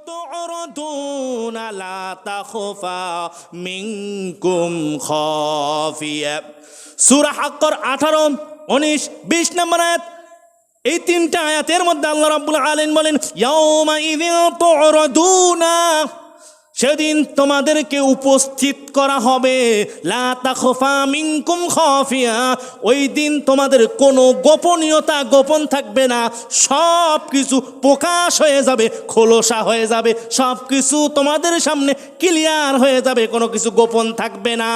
তু'রাদুনা লা তাখফা মিনকুম খাফিয়া। সূরা হাক্কর 18, 19, 20 নম্বর আয়াত। এই তিনটা আয়াতের মধ্যে আল্লাহ রাব্বুল আলামিন বলেন ইয়াউমা ইযিন তু'রাদুনা, সেদিন তোমাদেরকে উপস্থিত করা হবে, লা তাখফা মিনকুম খাফিয়া, ওই দিন তোমাদের কোনো গোপনীয়তা গোপন থাকবে না, সব কিছু প্রকাশ হয়ে যাবে, খোলসা হয়ে যাবে, সব কিছু তোমাদের সামনে ক্লিয়ার হয়ে যাবে, কোনো কিছু গোপন থাকবে না।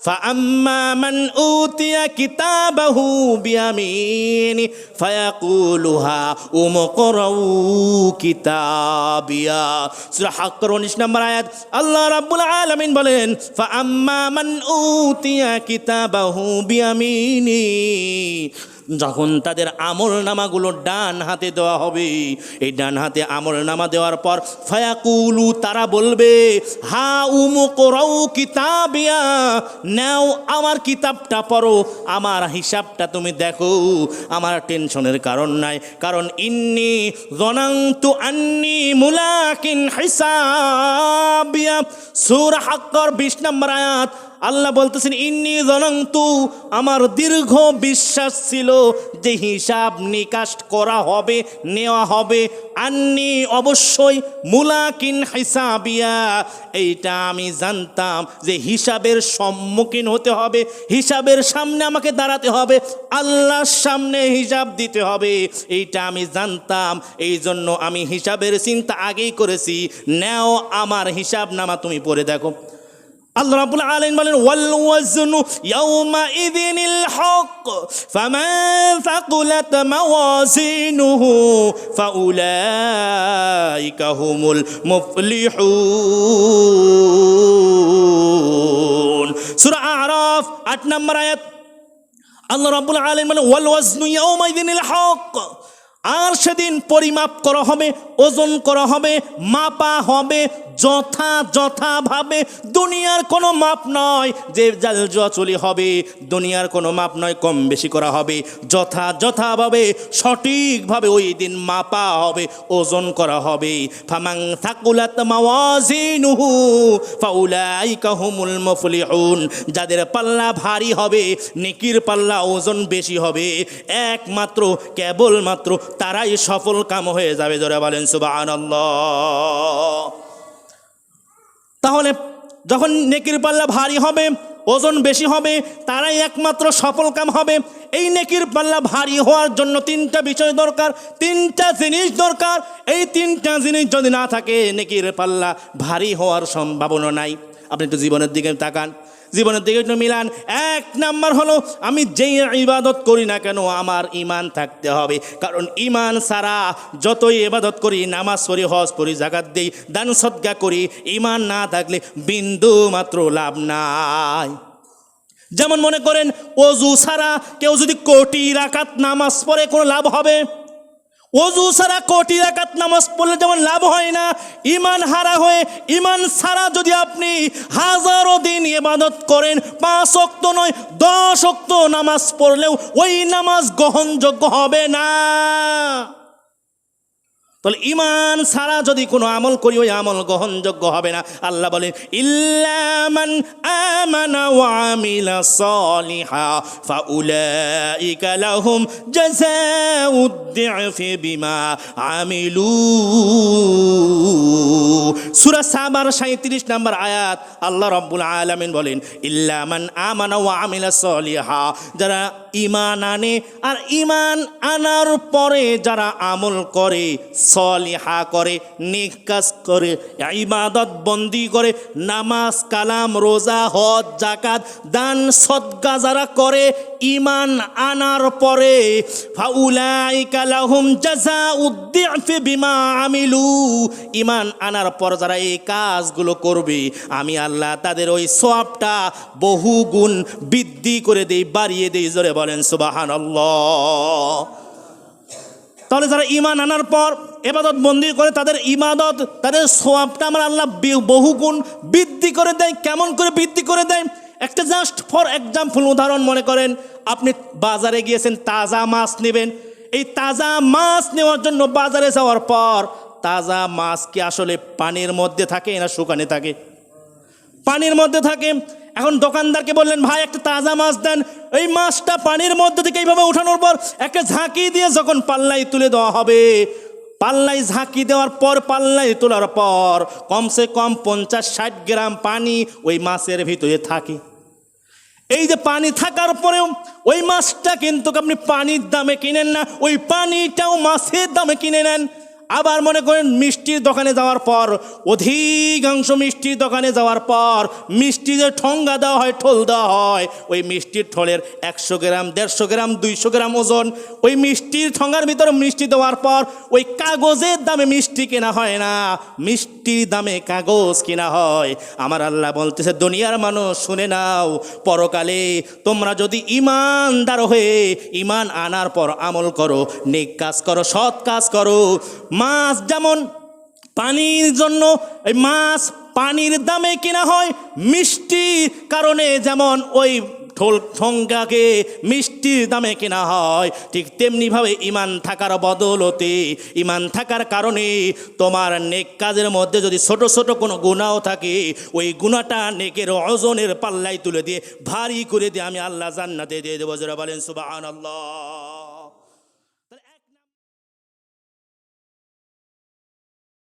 فأما من أوتي كتابه بيمينه فيقول هاؤم اقرءوا كتابيا। সূরা হাক্কর 19 নম্বর আয়াত। আল্লাহ রাব্বুল আলামিন বলেন فأما من أوتي كتابه بيمينه, যখন তাদের আমল নামাগুলো ডান হাতে দেওয়া হবে, এই ডান হাতে আমল নামা দেওয়ার পর ফায়াকুলু, তারা বলবে হা উমুকরাউ কিতাবিয়া, নাও আমার কিতাবটা পড়ো, আমার হিসাবটা তুমি দেখো, আমার টেনশনের কারণ নাই, কারণ ইন্নী যনানতু আন্নী মুলাকিন হিসাবিয়া। সূরা হাক্কর 20 নম্বর আয়াত। আল্লাহ বলতেছেন ইন্নী যনানতু, আমার দীর্ঘ বিশ্বাস ছিল যে হিসাব নিকাশ করা হবে, নেওয়া হবে, আন্নী অবশ্যই মুলাকিন হিসাবিয়া, এইটা আমি জানতাম যে হিসাবের সম্মুখীন হতে হবে, হিসাবের সামনে আমাকে দাঁড়াতে হবে, আল্লাহর সামনে হিসাব দিতে হবে, এইটা আমি জানতাম, এই জন্য আমি হিসাবের চিন্তা আগেই করেছি। নাও আমার হিসাব নামা তুমি পড়ে দেখো। আল্লাহ রাব্বুল আলামিন বলেন ওয়াল ওয়াজনু ইয়াউমাইযিনিল হক ফামান সাকুলাত মাওয়াজিনুহু ফাউলাইকা হুমুল মুফলিহুন। সূরা আরাফ 8 নম্বর আয়াত। আল্লাহ রাব্বুল আলামিন বলেন ওয়াল ওয়াজনু ইয়াউমাইযিনিল হক, আর সেদিন পরিমাপ করা হবে, ওজন করা হবে, মাপা হবে যথাযথভাবে। দুনিয়ার কোনো মাপ নয় যে জাল জুয়াচুরি হবে, দুনিয়ার কোনো মাপ নয় কম বেশি করা হবে, যথাযথভাবে সঠিকভাবে ওই দিন মাপা হবে, ওজন করা হবে। ফামান সাকুলাত মাওয়াজিনুহু ফাউলাইকা হুমুল মুফলিহুন, যাদের পাল্লা ভারী হবে, নেকির পাল্লা ওজন বেশি হবে, একমাত্র কেবলমাত্র তারাই সফল কাম হয়ে যাবে। জোরে বলেন সুবহানাল্লাহ। তাহলে যখন নেকির পাল্লা ভারী হবে, ওজন বেশি হবে, তারাই একমাত্র সফল কাম হবে। এই নেকির পাল্লা ভারী হওয়ার জন্য 3টা বিষয় দরকার, 3টা জিনিস দরকার। এই 3টা জিনিস যদি না থাকে নেকির পাল্লা ভারী হওয়ার সম্ভাবনা নাই। আপনি একটু জীবনের দিকে তাকান, জীবনের দিকে একটু মিলান। 1 নাম্বার হলো আমি যেই ইবাদত করি না কেন আমার ঈমান থাকতে হবে, কারণ ঈমান ছাড়া যতই ইবাদত করি, নামাজ পড়ি, হজ পড়ি, যাকাত দেই, দান সদকা করি, ঈমান না থাকলে বিন্দু মাত্র লাভ নাই। যেমন মনে করেন ওযু ছাড়া কেউ যদি কোটি রাকাত নামাজ পড়ে কোনো লাভ হবে? ওযু ছাড়া কোটি রাকাত নামাজ পড়লে যেমন লাভ হয় না, ঈমান হারা হয়ে, ঈমান ছাড়া যদি আপনি হাজারো দিন ইবাদত করেন, 5 ওয়াক্ত নয় 10 ওয়াক্ত নামাজ পড়লেও ওই নামাজ গ্রহণযোগ্য হবে না। তাহলে ঈমান ছাড়া যদি কোনো আমল করি ওই আমল গ্রহণযোগ্য হবে না। আল্লাহ বলেন ইল্লা মান আমানা ওয়া আমিলা সালিহা ফাউলাইকা লাহুম জাযাউদ দি'ফি বিমা আমিলু। সূরা সাবার 37 নম্বর আয়াত। আল্লাহ রাব্বুল আলামিন বলেন ইল্লা মান আমানা ওয়া আমিলা সালিহা, যারা ঈমান আনে আর ঈমান আনার পরে যারা আমল করে, সলিহা করে, নেক কাজ করে, ইবাদত বন্দি করে, নামাজ কালাম রোজা হজ যাকাত দান সদকা যারা করে ঈমান আনার পরে, ফাউলাইকা লাহুম জাযাউদ দি'ফি বিমা আমিলু, ঈমান আনার পর যারা এই কাজগুলো করবে আমি আল্লাহ তাদের ওই সওয়াবটা বহু গুণ বৃদ্ধি করে দেই, বাড়িয়ে দেই। জোরে বলেন সুবহানাল্লাহ। তাহলে যারা ঈমান আনার পর ইবাদত বন্দি করে তাদের ইবাদত, তাদের সওয়াবটা আমার আল্লাহ বহুগুণ বৃদ্ধি করে দেয়। কেমন করে বৃদ্ধি করে দেয়? একটা জাস্ট ফর এক্সাম্পল উদাহরণ মনে করেন, আপনি বাজারে গিয়েছেন, তাজা মাছ নেবেন। এই তাজা মাছ নেওয়ার জন্য বাজারে যাওয়ার পর তাজা মাছ কি আসলে পানির মধ্যে থাকে না শুকানে থাকে? পানির মধ্যে থাকে। এখন দোকানদারকে বললেন, ভাই একটা তাজা মাছ দেন। এই মাছটা পানির মধ্যে থেকে এইভাবে উঠানোর পর একটা ঝাঁকি দিয়ে যখন পাল্লায় তুলে দেওয়া হবে, পাল্লায় ঝাঁকি দেওয়ার পর, পাল্লায় তোলার পর কমসে কম 50-60 গ্রাম পানি ওই মাছের ভিতরে থাকে। এই যে পানি থাকার পরেও ওই মাছটা কিন্তু আপনি পানির দামে কিনেন না, ওই পানিটাও মাছের দামে কিনে নেন। আবার মনে করেন মিষ্টির দোকানে যাওয়ার পর, অধিকাংশ মিষ্টির দোকানে যাওয়ার পর মিষ্টি যে ঠোঙ্গা দেওয়া হয়, ঠোল দেওয়া হয়, ওই মিষ্টির ঠোলের 100 গ্রাম, 150 গ্রাম, 200 গ্রাম ওজন। ওই মিষ্টির ঠোঙ্গার ভিতরে মিষ্টি দেওয়ার পর ওই কাগজের দামে মিষ্টি কেনা হয় না, মিষ্টির দামে কাগজ কেনা হয়। আমার আল্লাহ বলতেছে, দুনিয়ার মানুষ শুনে নাও, পরকালে তোমরা যদি ইমানদার হয়ে ইমান আনার পর আমল করো, নেক কাজ করো, সৎ কাজ করো, মাছ যেমন পানির জন্য এই মাছ পানির দামে কেনা হয়, মিষ্টির কারণে যেমন ওই ঠোঙ্গাকে মিষ্টির দামে কেনা হয়, ঠিক তেমনিভাবে ইমান থাকার বদলতে, ইমান থাকার কারণে তোমার নেক কাজের মধ্যে যদি ছোট ছোট কোনো গুনাহ থাকে, ওই গুনাহটা নেকের ওজনের পাল্লায় তুলে দিয়ে ভারী করে দিয়ে আমি আল্লাহ জান্নাতে দিয়ে দেবো। যারা বলেন সুবহানাল্লাহ।